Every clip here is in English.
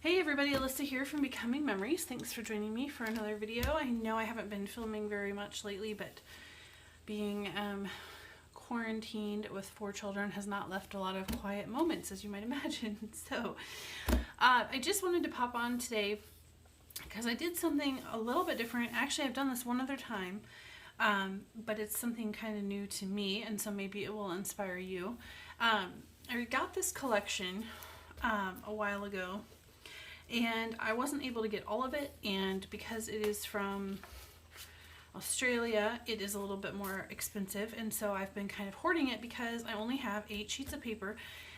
Hey everybody, Alyssa here from Becoming Memories. Thanks for joining me for another video. I know I haven't been filming very much lately, but being quarantined with 4 children has not left a lot of quiet moments, as you might imagine. So I just wanted to pop on today because I did something a little bit different. Actually, I've done this one other time, but it's something kind of new to me, and so maybe it will inspire you. I got this collection a while ago, and I wasn't able to get all of it, and because it is from Australia, it is a little bit more expensive, and so I've been kind of hoarding it because I only have 8 sheets of paper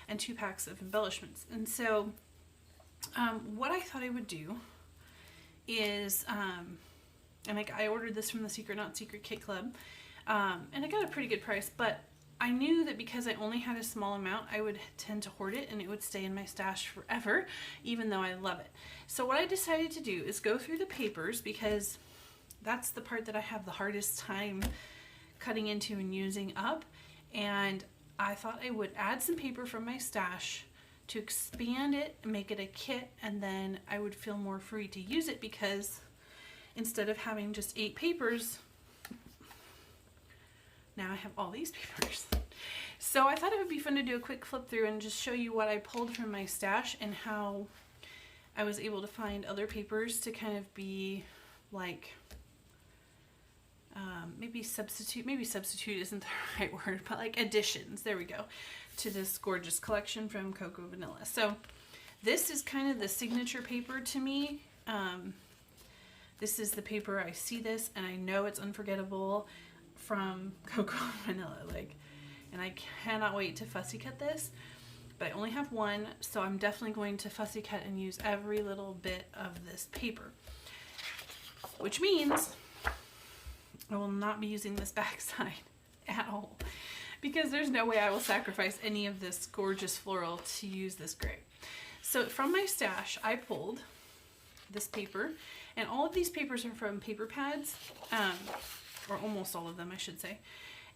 and 2 packs of embellishments. And so what I thought I would do is, and I ordered this from the Secret Not Secret Kit Club, and I got a pretty good price, but I knew that because I only had a small amount, I would tend to hoard it and it would stay in my stash forever, even though I love it. So what I decided to do is go through the papers, because that's the part that I have the hardest time cutting into and using up. And I thought I would add some paper from my stash to expand it and make it a kit, and then I would feel more free to use it, because instead of having just 8 papers, now I have all these papers. So I thought it would be fun to do a quick flip through and just show you what I pulled from my stash and how I was able to find other papers to kind of be like, maybe substitute isn't the right word, but like additions, there we go, to this gorgeous collection from Cocoa Vanilla. So this is kind of the signature paper to me. This is the paper, I see this and I know it's Unforgettable from Cocoa Vanilla, and I cannot wait to fussy cut this, but I only have one, so I'm definitely going to fussy cut and use every little bit of this paper, which means I will not be using this backside at all, because there's no way I will sacrifice any of this gorgeous floral to use this gray. So from my stash, I pulled this paper, and all of these papers are from paper pads, or almost all of them, I should say.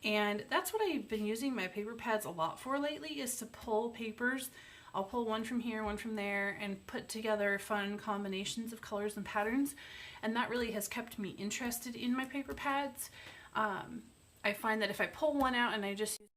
And that's what I've been using my paper pads a lot for lately, is to pull papers. I'll pull one from here, one from there, and put together fun combinations of colors and patterns. And that really has kept me interested in my paper pads. I find that if I pull one out and I just use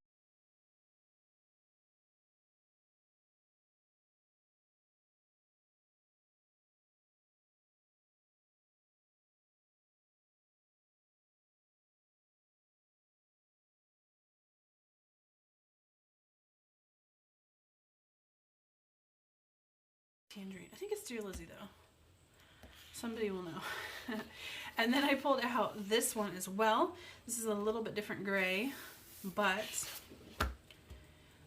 tangerine. I think it's Dear Lizzie though. Somebody will know. And then I pulled out this one as well. This is a little bit different gray, but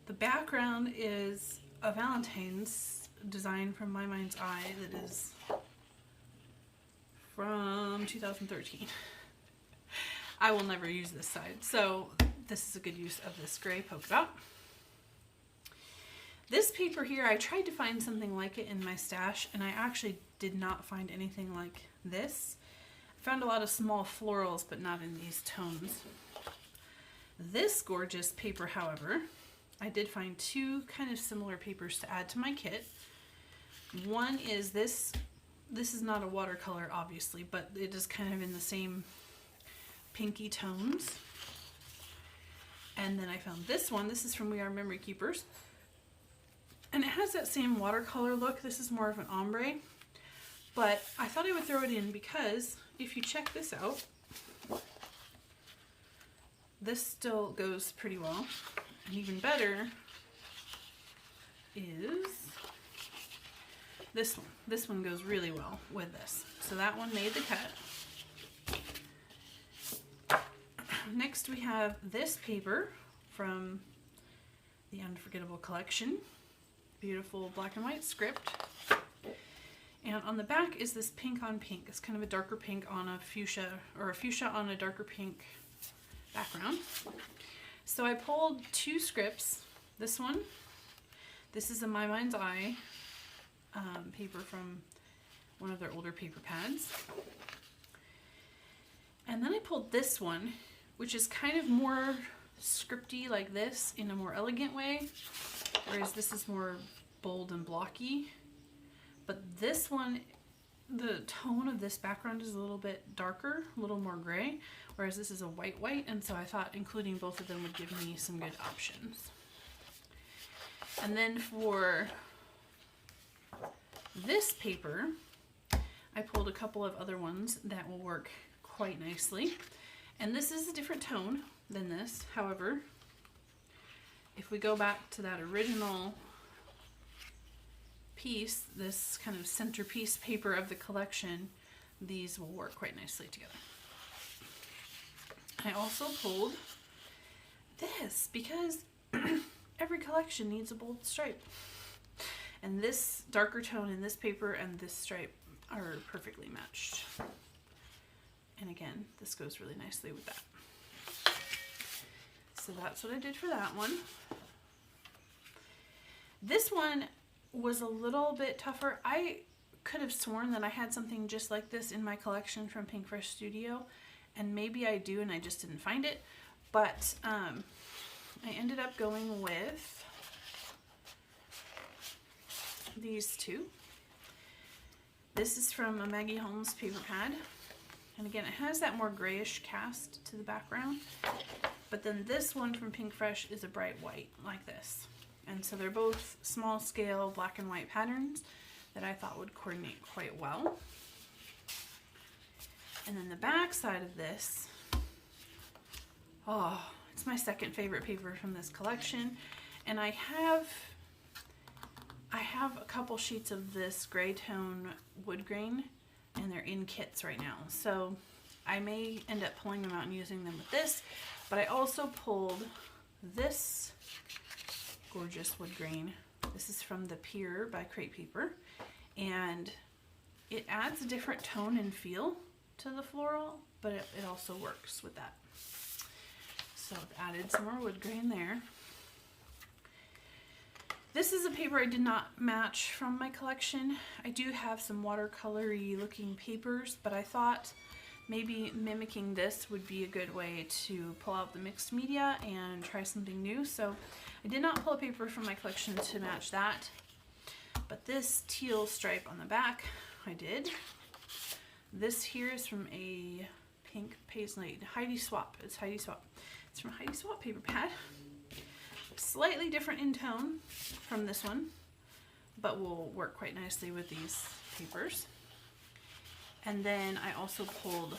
the background is a Valentine's design from My Mind's Eye that is from 2013. I will never use this side, so this is a good use of this gray polka dot. This paper here, I tried to find something like it in my stash, and I actually did not find anything like this. I found a lot of small florals, but not in these tones. This gorgeous paper, however, I did find 2 kind of similar papers to add to my kit. One is this. This is not a watercolor, obviously, but it is kind of in the same pinky tones. And then I found this one. This is from We Are Memory Keepers. And it has that same watercolor look. This is more of an ombre, but I thought I would throw it in because if you check this out, this still goes pretty well. And even better is this one. This one goes really well with this. So that one made the cut. Next we have this paper from the Unforgettable collection. Beautiful black and white script, and on the back is this pink on pink. It's kind of a darker pink on a fuchsia, or a fuchsia on a darker pink background. So I pulled 2 scripts. This one, this is a My Mind's Eye paper from one of their older paper pads, and then I pulled this one, which is kind of more scripty like this in a more elegant way, whereas this is more bold and blocky. But this one, the tone of this background is a little bit darker, a little more gray, whereas this is a white, and so I thought including both of them would give me some good options. And then for this paper, I pulled a couple of other ones that will work quite nicely. And this is a different tone than this. However, if we go back to that original piece, this kind of centerpiece paper of the collection, these will work quite nicely together. I also pulled this because every collection needs a bold stripe. And this darker tone in this paper and this stripe are perfectly matched. And again, this goes really nicely with that. So that's what I did for that one. This one was a little bit tougher. I could have sworn that I had something just like this in my collection from Pink Fresh Studio, and maybe I do and I just didn't find it. But I ended up going with these two. This is from a Maggie Holmes paper pad. And again, it has that more grayish cast to the background. But then this one from Pink Fresh is a bright white, like this. And so they're both small scale black and white patterns that I thought would coordinate quite well. And then the back side of this, oh, it's my second favorite paper from this collection. And I have a couple sheets of this gray tone wood grain, and they're in kits right now. So I may end up pulling them out and using them with this, but I also pulled this gorgeous wood grain. This is from the Pier by Crate Paper, and it adds a different tone and feel to the floral, but it also works with that. So I've added some more wood grain there. This is a paper I did not match from my collection. I do have some watercolory looking papers, but I thought maybe mimicking this would be a good way to pull out the mixed media and try something new. So I did not pull a paper from my collection to match that, but this teal stripe on the back, I did. This here is from a Pink Paisley, Heidi Swap. It's Heidi Swap. It's from Heidi Swap paper pad. Slightly different in tone from this one, but will work quite nicely with these papers. And then I also pulled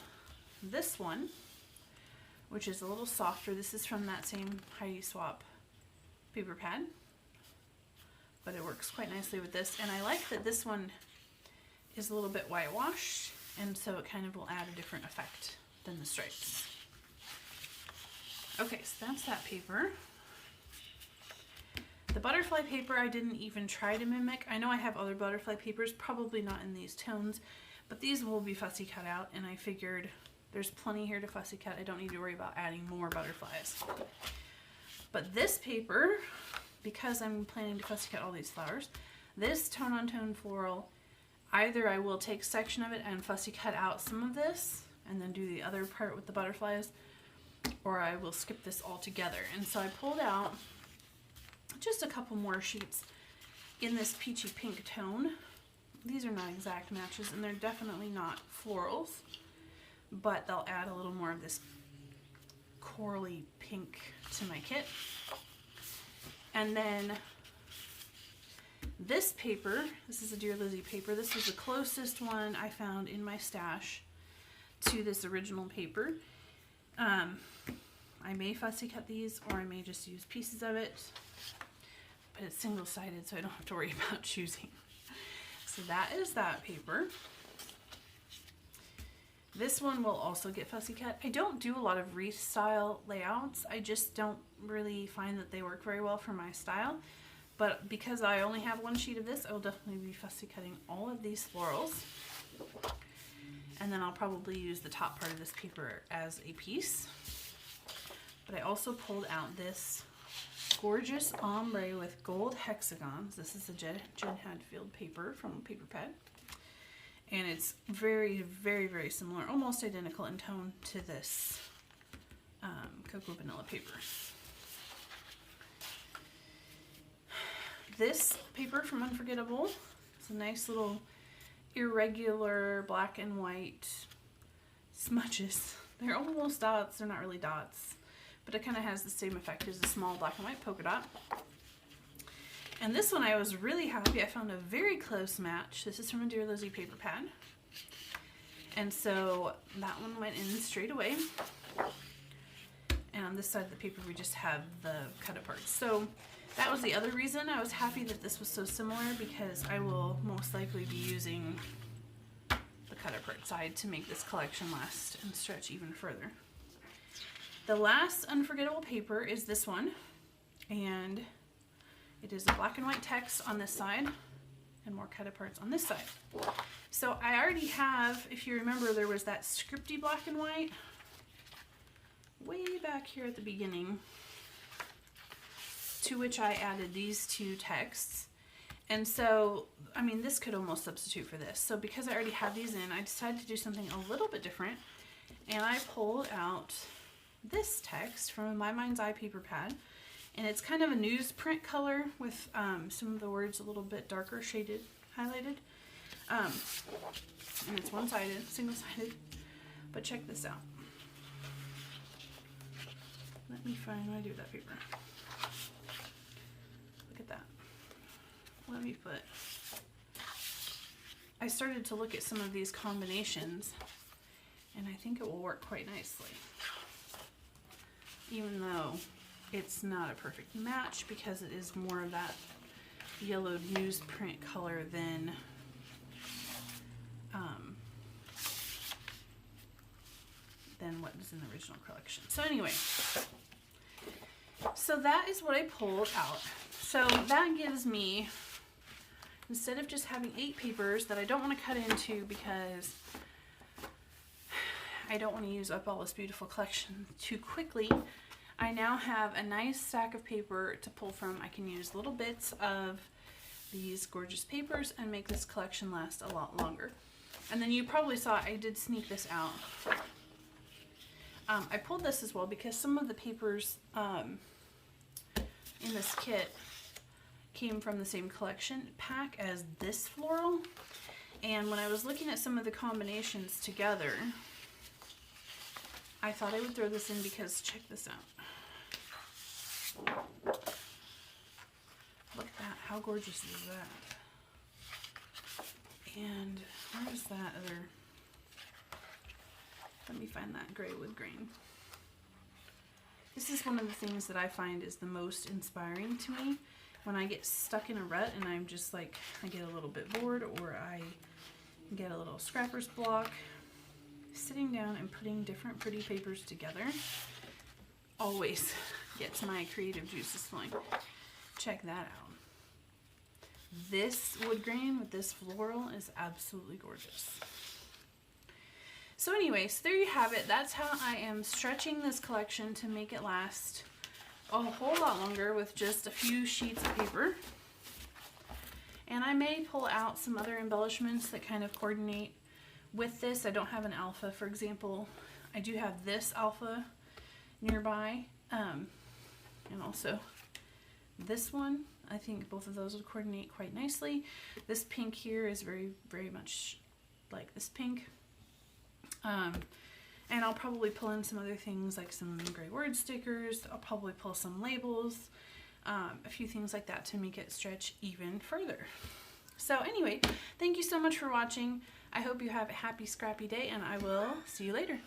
this one, which is a little softer. This is from that same Heidi Swap paper pad, but it works quite nicely with this. And I like that this one is a little bit whitewashed, and so it kind of will add a different effect than the stripes. Okay, so that's that paper. The butterfly paper I didn't even try to mimic. I know I have other butterfly papers, probably not in these tones, but these will be fussy cut out, and I figured there's plenty here to fussy cut. I don't need to worry about adding more butterflies. But this paper, because I'm planning to fussy cut all these flowers, this tone-on-tone floral, either I will take a section of it and fussy cut out some of this and then do the other part with the butterflies, or I will skip this all together. And so I pulled out just a couple more sheets in this peachy pink tone. These are not exact matches, and they're definitely not florals, but they'll add a little more of this corally pink to my kit. And then this paper, this is a Dear Lizzie paper. This was the closest one I found in my stash to this original paper. I may fussy cut these, or I may just use pieces of it, but it's single-sided, so I don't have to worry about choosing. So that is that paper. This one will also get fussy cut. I don't do a lot of wreath style layouts. I just don't really find that they work very well for my style. But because I only have one sheet of this, I will definitely be fussy cutting all of these florals. And then I'll probably use the top part of this paper as a piece. But I also pulled out this gorgeous ombre with gold hexagons. This is a Jen Hadfield paper from Paper Pad. And it's very, very, very similar, almost identical in tone to this Cocoa Vanilla paper. This paper from Unforgettable It's a nice little irregular black and white smudges. They're almost dots, they're not really dots, but it kind of has the same effect as a small black and white polka dot. And this one I was really happy. I found a very close match. This is from a Dear Lizzie paper pad. And so that one went in straight away. And on this side of the paper we just have the cut apart. So that was the other reason I was happy that this was so similar, because I will most likely be using the cut apart side to make this collection last and stretch even further. The last Unforgettable paper is this one, and it is a black and white text on this side and more cut aparts on this side. So I already have, if you remember, there was that scripty black and white way back here at the beginning, to which I added these two texts. And so, I mean, this could almost substitute for this. So because I already have these in, I decided to do something a little bit different. And I pulled out this text from a My Mind's Eye paper pad. And it's kind of a newsprint color with some of the words a little bit darker shaded, highlighted. And it's one-sided, single-sided. But check this out. Let me find what I do with that paper. Look at that. Let me put... I started to look at some of these combinations, and I think it will work quite nicely. Even though it's not a perfect match, because it is more of that yellowed newsprint color than what is in the original collection. So anyway, so that is what I pulled out. So that gives me, instead of just having 8 papers that I don't want to cut into because I don't want to use up all this beautiful collection too quickly, I now have a nice stack of paper to pull from. I can use little bits of these gorgeous papers and make this collection last a lot longer. And then you probably saw I did sneak this out. I pulled this as well because some of the papers in this kit came from the same collection pack as this floral. And when I was looking at some of the combinations together, I thought I would throw this in because check this out. Look at that. How gorgeous is that? And where is that other? Let me find that gray wood grain. This is one of the things that I find is the most inspiring to me when I get stuck in a rut and I'm just like, I get a little bit bored or I get a little scrapper's block. Sitting down and putting different pretty papers together always gets my creative juices flowing. Check that out. This wood grain with this floral is absolutely gorgeous. So anyway, so there you have it. That's how I am stretching this collection to make it last a whole lot longer with just a few sheets of paper. And I may pull out some other embellishments that kind of coordinate with this. I don't have an alpha, for example. I do have this alpha nearby, and also this one. I think both of those would coordinate quite nicely. This pink here is very, very much like this pink. And I'll probably pull in some other things like some gray word stickers. I'll probably pull some labels, a few things like that to make it stretch even further. So anyway, thank you so much for watching. I hope you have a happy, scrappy day, and I will see you later.